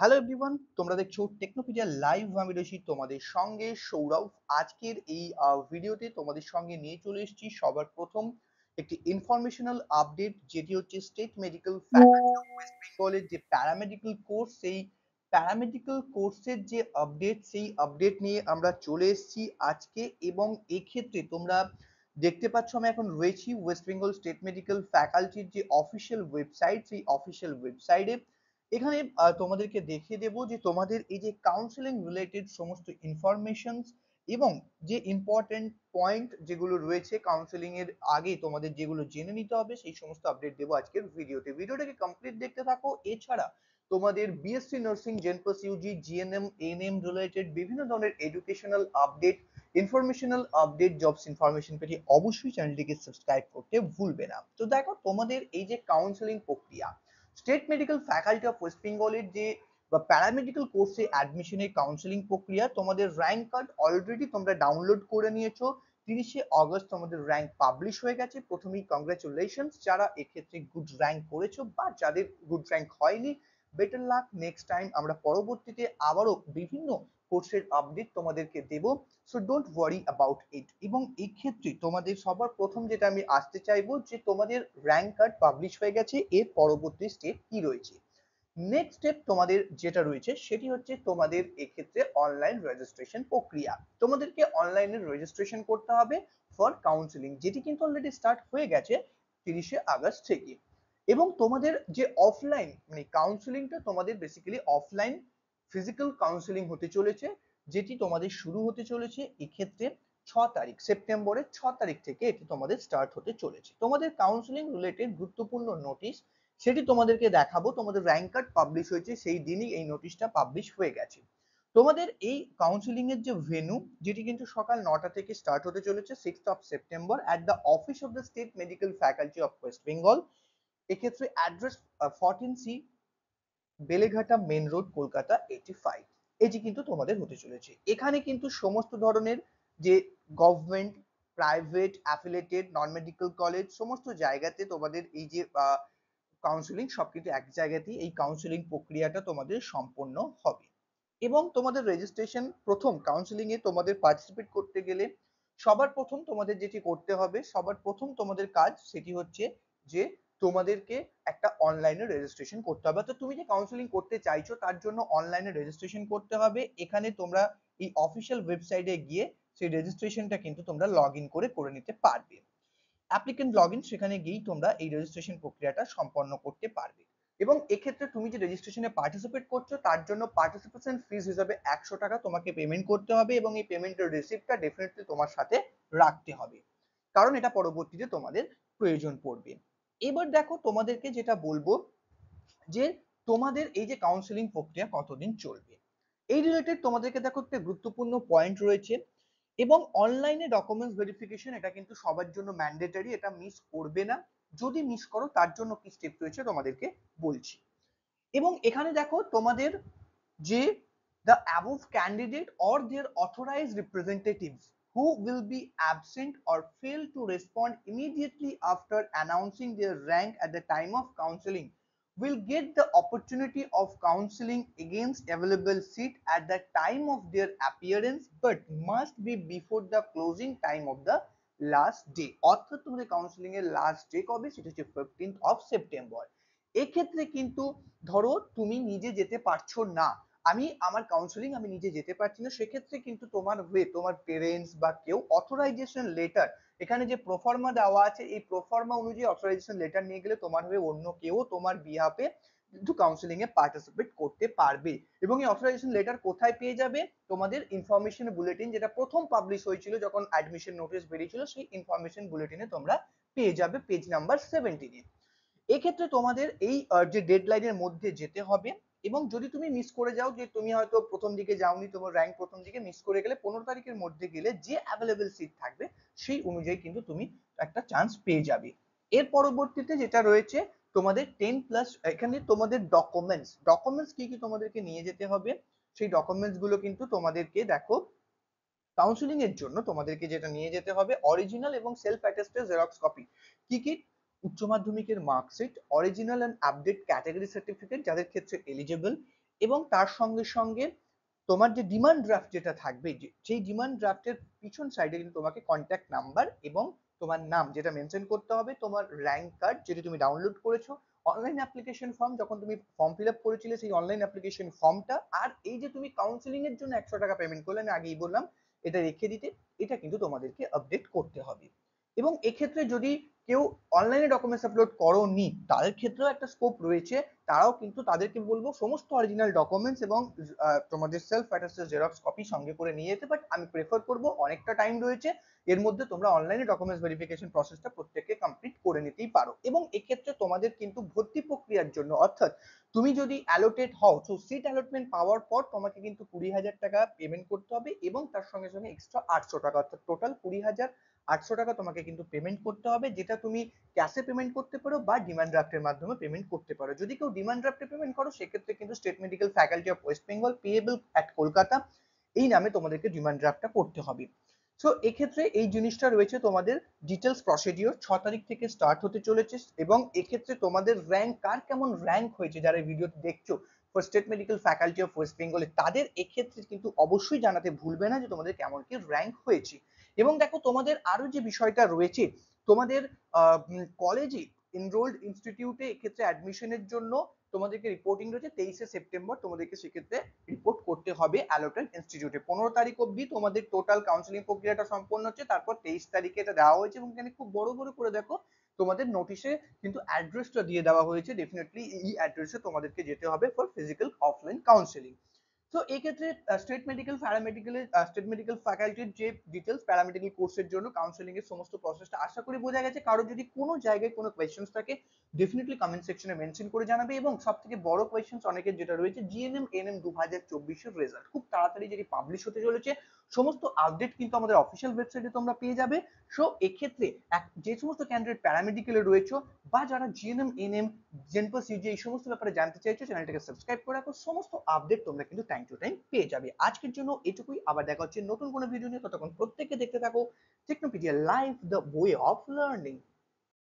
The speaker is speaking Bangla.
হ্যালো এভরিওয়ান, তোমরা দেখছো টেকনোপিডিয়া লাইভ। আমি রয়েছি তোমাদের সঙ্গে সৌরভ। আজকের এই ভিডিওতে তোমাদের সঙ্গে নিয়ে চলে এসেছি সবার প্রথম একটি ইনফরমেশনাল আপডেট, যেটি হচ্ছে state medical faculty of West বেঙ্গলের যে প্যারামেডিক্যাল কোর্স, সেই প্যারামেডিক্যাল কোর্সের যে আপডেট, সেই আপডেট নিয়ে আমরা চলে এসেছি আজকে। এবং এক্ষেত্রে তোমরা দেখতে পাচ্ছ আমি এখন রয়েছি ওয়েস্ট বেঙ্গল স্টেট মেডিকেল ফ্যাকাল্টির যে অফিসিয়াল ওয়েবসাইট, সেই অফিসিয়াল ওয়েবসাইটে এখানে তোমাদেরকে দেখিয়ে দেব যে তোমাদের এই যে কাউন্সেলিং রিলেটেড সমস্ত ইনফরমেশনস এবং যে ইম্পর্টেন্ট পয়েন্ট যেগুলো রয়েছে কাউন্সেলিং এর আগে তোমাদের যেগুলো জেনে নিতে হবে, সেই সমস্ত আপডেট দেবো আজকের ভিডিওতে। ভিডিওটাকে কমপ্লিট দেখতে থাকো। এছাড়া তোমাদের BSc nursing, জেনপাস Yuji, GNM, ANM related বিভিন্ন ধরনের educational update, informational update, jobs information পেতে অবশ্যই চ্যানেলটিকে সাবস্ক্রাইব করতে ভুলবে না। তো দেখো, তোমাদের এই যে কাউন্সেলিং প্রক্রিয়া, state medical faculty of West বেঙ্গলের যে বা প্যারামেডিক্যাল কোর্সে অ্যাডমিশনের কাউন্সেলিং প্রক্রিয়া, তোমাদের র্যাঙ্ক কার্ড অলরেডি তোমরা ডাউনলোড করে নিয়েছো। 30শে আগস্ট তোমাদের র্যাঙ্ক পাবলিশ হয়ে গেছে। প্রথমেই কংগ্রাচুলেশনস যারা এক্ষেত্রে গুড র্যাঙ্ক করেছো, বা যাদের গুড র্যাঙ্ক হয়নি, বেটার লাক নেক্সট টাইম। আমরা পরবর্তীতে আবারও বিভিন্ন কোর্সের আপডেট তোমাদেরকে দেব, so don't worry about it. এবং এই ক্ষেত্রে তোমাদের সবার প্রথম যেটা আমি আসতে চাইবো, যে তোমাদের র্যাঙ্ক কার্ড পাবলিশ হয়ে গেছে, এর পরবর্তী স্টেপ কি রয়েছে। নেক্সট স্টেপ তোমাদের যেটা রয়েছে সেটি হচ্ছে তোমাদের এক্ষেত্রে অনলাইন রেজিস্ট্রেশন প্রক্রিয়া। তোমাদেরকে অনলাইনে রেজিস্ট্রেশন করতে হবে ফর কাউন্সেলিং, যেটি কিন্তু অলরেডি স্টার্ট হয়ে গেছে 30শে আগস্ট থেকে। এবং তোমাদের যে অফলাইন মানে কাউন্সেলিংটা, তোমাদের বেসিক্যালি অফলাইন ফিজিক্যাল কাউন্সেলিং হতে চলেছে, যেটি তোমাদের শুরু হতে চলেছে এক্ষেত্রে 6 তারিখ, সেপ্টেম্বরের 6 তারিখ থেকে এটি তোমাদের স্টার্ট হতে চলেছে। তোমাদের কাউন্সেলিং রিলেটেড গুরুত্বপূর্ণ নোটিশ, সেটি তোমাদেরকে দেখাবো। তোমাদের র্যাঙ্ক কার্ড পাবলিশ হয়েছে সেই দিনই এই নোটিশটা পাবলিশ হয়ে গেছে। তোমাদের এই কাউন্সেলিং এর যে ভেন্যু, যেটি কিন্তু সকাল 9টা থেকে স্টার্ট হতে চলেছে 6 September at the office of the state medical faculty of West Bengal. এক্ষেত্রে address 14C, Beleghata main road, Kolkata 85। এটি কিন্তু তোমাদের হতে চলেছে। এখানে কিন্তু সমস্ত ধরনের যে government, private, affiliated, non medical college, সমস্ত জায়গাতে তোমাদের এই যে কাউন্সেলিং, সবকিছু এক জায়গাতেই এই কাউন্সেলিং প্রক্রিয়াটা তোমাদের সম্পন্ন হবে। এবং তোমাদের রেজিস্ট্রেশন, প্রথম কাউন্সেলিং এ তোমাদের পার্টিসিপেট করতে গেলে সবার প্রথম তোমাদের যেটি করতে হবে, সবার প্রথম তোমাদের কাজ সেটি হচ্ছে যে তোমাদেরকে একটা অনলাইনে রেজিস্ট্রেশন করতে হবে। তো তুমি যে কাউন্সেলিং করতে চাইছো তার জন্য অনলাইনে রেজিস্ট্রেশন করতে হবে। এখানে তোমরা এই অফিসিয়াল ওয়েবসাইটে গিয়ে সেই রেজিস্ট্রেশনটা কিন্তু তোমরা লগ ইন করে নিতে পারবে। অ্যাপ্লিকেন্ট লগ ইন, সেখানে গিয়েই তোমরা এই রেজিস্ট্রেশন প্রক্রিয়াটা সম্পন্ন করতে পারবে। এবং এক্ষেত্রে তুমি যে রেজিস্ট্রেশনে পার্টিসিপেট করছো তার জন্য পার্টিসিপেশন ফিস হিসাবে 100 টাকা তোমাকে পেমেন্ট করতে হবে, এবং এই পেমেন্টের রিসিপ্টটা ডেফিনেটলি তোমার সাথে রাখতে হবে, কারণ এটা পরবর্তীতে তোমাদের প্রয়োজন পড়বে। এবার দেখো, তোমাদেরকে যেটা বলবো যে তোমাদের এই যে কাউন্সেলিং প্রক্রিয়া কতদিন চলবে, এই রিলেটেড তোমাদেরকে দেখো একটা গুরুত্বপূর্ণ পয়েন্ট রয়েছে। এবং অনলাইনে ডকুমেন্টস ভেরিফিকেশন, এটা কিন্তু সবার জন্য ম্যান্ডেটরি, এটা মিস করবে না। যদি মিস করো তার জন্য কি স্টেপ রয়েছে তোমাদেরকে বলছি। এবং এখানে দেখো তোমাদের যে the above candidate or their authorized representatives who will be absent or fail to respond immediately after announcing their rank at the time of counseling will get the opportunity of counseling against available seat at the time of their appearance, but must be before the closing time of the last day। অর্থাৎ তোমাদের কাউন্সিলিং এর লাস্ট ডে কবে, সেটা হচ্ছে 15 সেপ্টেম্বর। এক্ষেত্রে কিন্তু ধরো তুমি নিজে যেতে পারছো না, আমি আমার কাউন্সিলিং আমি নিজে যেতে পারছি না, সেক্ষেত্রে কিন্তু তোমার হয়ে তোমার পেরেন্টস বা কেউ অথরাইজেশন লেটার, এখানে যে প্রফর্মা দেওয়া আছে এই প্রফর্মা অনুযায়ী অথরাইজেশন লেটার নিয়ে গেলে তোমার হয়ে অন্য কেউ তোমার বিহাফে কিন্তু কাউন্সিলিং এ পার্টিসিপেট করতে পারবে। এবং এই অথরাইজেশন লেটার কোথায় পেয়ে যাবে, তোমাদের ইনফরমেশন বুলেটিন, যেটা প্রথম পাবলিশ হয়েছিল যখন অ্যাডমিশন নোটিশ বেরিয়েছিল, সেই ইনফরমেশন বুলেটিনে তোমরা পেয়ে যাবে পেজ নাম্বার 17-এ। এক্ষেত্রে তোমাদের এই যে ডেডলাইনের মধ্যে যেতে হবে। এবং যদি তুমি মিস করে যাও, যে তুমি হয়তো প্রথম দিকে যাওনি, তোমার র্যাঙ্ক প্রথম দিকে মিস করে গেলে, 15 তারিখের মধ্যে গেলে যে অ্যাভেলেবেল সিট থাকবে সেই অনুযায়ী কিন্তু তুমি একটা চান্স পেয়ে যাবে। এর পরবর্তীতে যেটা রয়েছে তোমাদের 10+, এখানে তোমাদের ডকুমেন্টস কি কি তোমাদেরকে নিয়ে যেতে হবে, সেই ডকুমেন্টস গুলো কিন্তু তোমাদেরকে দেখো, কাউন্সিলিং এর জন্য তোমাদেরকে যেটা নিয়ে যেতে হবে, অরিজিনাল এবং সেলফ অ্যাটেস্টেড জেরক্স কপি। কি কি? উচ্চ মাধ্যমিকের marksheet, original and update category certificate যাদের ক্ষেত্রে এলিজিবল, এবং তার সঙ্গে সঙ্গে তোমার যে ডিমান্ড ড্রাফট যেটা থাকবে, সেই ডিমান্ড ড্রাফটের পিছন সাইডে কিন্তু তোমাকে কন্ট্যাক্ট নাম্বার এবং তোমার নাম যেটা মেনশন করতে হবে, তোমার র্যাঙ্ক কার্ড যেটা তুমি ডাউনলোড করেছো, অনলাইন অ্যাপ্লিকেশন ফর্ম যখন তুমি ফর্ম ফিল আপ করেছিলে সেই অনলাইন অ্যাপ্লিকেশন ফর্মটা, আর এই যে তুমি কাউন্সিলিং এর জন্য 100 টাকা পেমেন্ট করলে, আমি আগেই বললাম এটা রেখে দিতে, এটা কিন্তু তোমাদেরকে আপডেট করতে হবে। এবং এক্ষেত্রে যদি কেউ অনলাইনে ডকুমেন্টস আপলোড করোনি, তাদের ক্ষেত্রেও একটা স্কোপ রয়েছে। তারাও কিন্তু, তাদেরকে বলবো সমস্ত অরিজিনাল ডকুমেন্টস এবং তোমাদের সেলফ অ্যাটাস্টেড জেরক্স কপি সঙ্গে করে নিয়ে যেতে, বাট আমি প্রেফার করব অনেকটা টাইম রয়েছে, এর মধ্যে তোমরা অনলাইনে ডকুমেন্টস ভেরিফিকেশন প্রসেসটা প্রত্যেককে কমপ্লিট করে নিতেই পারো। এবং এক্ষেত্রে তোমাদের কিন্তু ভর্তি প্রক্রিয়ার জন্য, অর্থাৎ তুমি যদি অ্যালোটেড হও, তো সিট অ্যালটমেন্ট পাওয়ার পর তোমাকে কিন্তু 20,000 টাকা পেমেন্ট করতে হবে এবং তার সঙ্গে সঙ্গে এক্সট্রা 800 টাকা, অর্থাৎ টোটাল 20,800 টাকা তোমাকে কিন্তু পেমেন্ট করতে হবে, যেটা তুমি ক্যাশে পেমেন্ট করতে পারো বা ডিমান্ড ড্রাফটের মাধ্যমে পেমেন্ট করতে পারো। যদি কেউ ডিমান্ড ড্রাফটে পেমেন্ট করো, সেক্ষেত্রে কিন্তু state medical faculty of West Bengal payable at Kolkata, এই নামে তোমাদেরকে ডিমান্ড ড্রাফটটা করতে হবে। সো এক্ষেত্রে এই জিনিসটা রয়েছে তোমাদের ডিটেলস প্রসিডিওর, 6 তারিখ থেকে স্টার্ট হতে চলেছে। এবং এক্ষেত্রে তোমাদের র্যাঙ্ক, কার কেমন র্যাঙ্ক হয়েছে যারা ভিডিওটি দেখছো for state medical faculty of West বেঙ্গলে, তাদের এক্ষেত্রে কিন্তু অবশ্যই জানাতে ভুলবে না যে তোমাদের কেমন কি র্যাঙ্ক হয়েছে। এবং দেখো তোমাদের আরো যে বিষয়টা রয়েছে, তোমাদের কলেজে এনরোলড ইনস্টিটিউটে এক্ষেত্রে অ্যাডমিশনের জন্য তোমাদেরকে রিপোর্টিং রয়েছে 23শে সেপ্টেম্বর, তোমাদেরকে সেক্ষেত্রে রিপোর্ট করতে হবে অ্যালোটেড ইনস্টিটিউটে। 15 তারিখ অবধি তোমাদের টোটাল কাউন্সিলিং প্রক্রিয়াটা সম্পন্ন হচ্ছে, তারপর 23 তারিখে এটা দেওয়া হয়েছে। এবং এখানে খুব বড় বড় করে দেখো তোমাদের নোটিশে কিন্তু অ্যাড্রেসটা দিয়ে দেওয়া হয়েছে, ডেফিনেটলি এই অ্যাড্রেসে তোমাদেরকে যেতে হবে ফর ফিজিক্যাল অফলাইন কাউন্সিলিং। তো এই ক্ষেত্রে স্টেট মেডিকেল প্যারামেডিকেলের স্টেট মেডিকেল ফ্যাকাল্টির যে ডিটেলস প্যারামেডিকেল কোর্সের জন্য কাউন্সেলিং এর সমস্ত প্রসেসটা আশা করি বোঝা গেছে। কারো যদি কোনো জায়গায় কোনো কোয়েশ্চেন্স থাকে, ডেফিনেটলি কমেন্ট সেকশনে মেনশন করে জানাবে। এবং সব থেকে বড় কোয়েশ্চেন্স অনেকের যেটা রয়েছে, জিএনএম এনএম 2024 এর রেজাল্ট খুব তাড়াতাড়ি যেটি পাবলিশ হতে চলেছে, সমস্ত আপডেট কিন্তু আমাদের অফিসিয়াল ওয়েবসাইটে তোমরা পেয়ে যাবে। সো এক্ষেত্রে যে সমস্ত ক্যান্ডিডেট প্যারামেডিকেলে রয়েছে বা যারা জিএনএম এনএম জেনপাল সিজি এই সমস্ত ব্যাপারে জানতে চাইছো, চ্যানেলটাকে সাবস্ক্রাইব করে রাখো, সমস্ত আপডেট তোমরা কিন্তু টাইম টু টাইম পেয়ে যাবে। আজকের জন্য এটুকুই, আবার দেখা হচ্ছে নতুন কোনো ভিডিও নিয়ে, ততক্ষণ প্রত্যেককে দেখতে থাকো Technopedia live, the way of learning.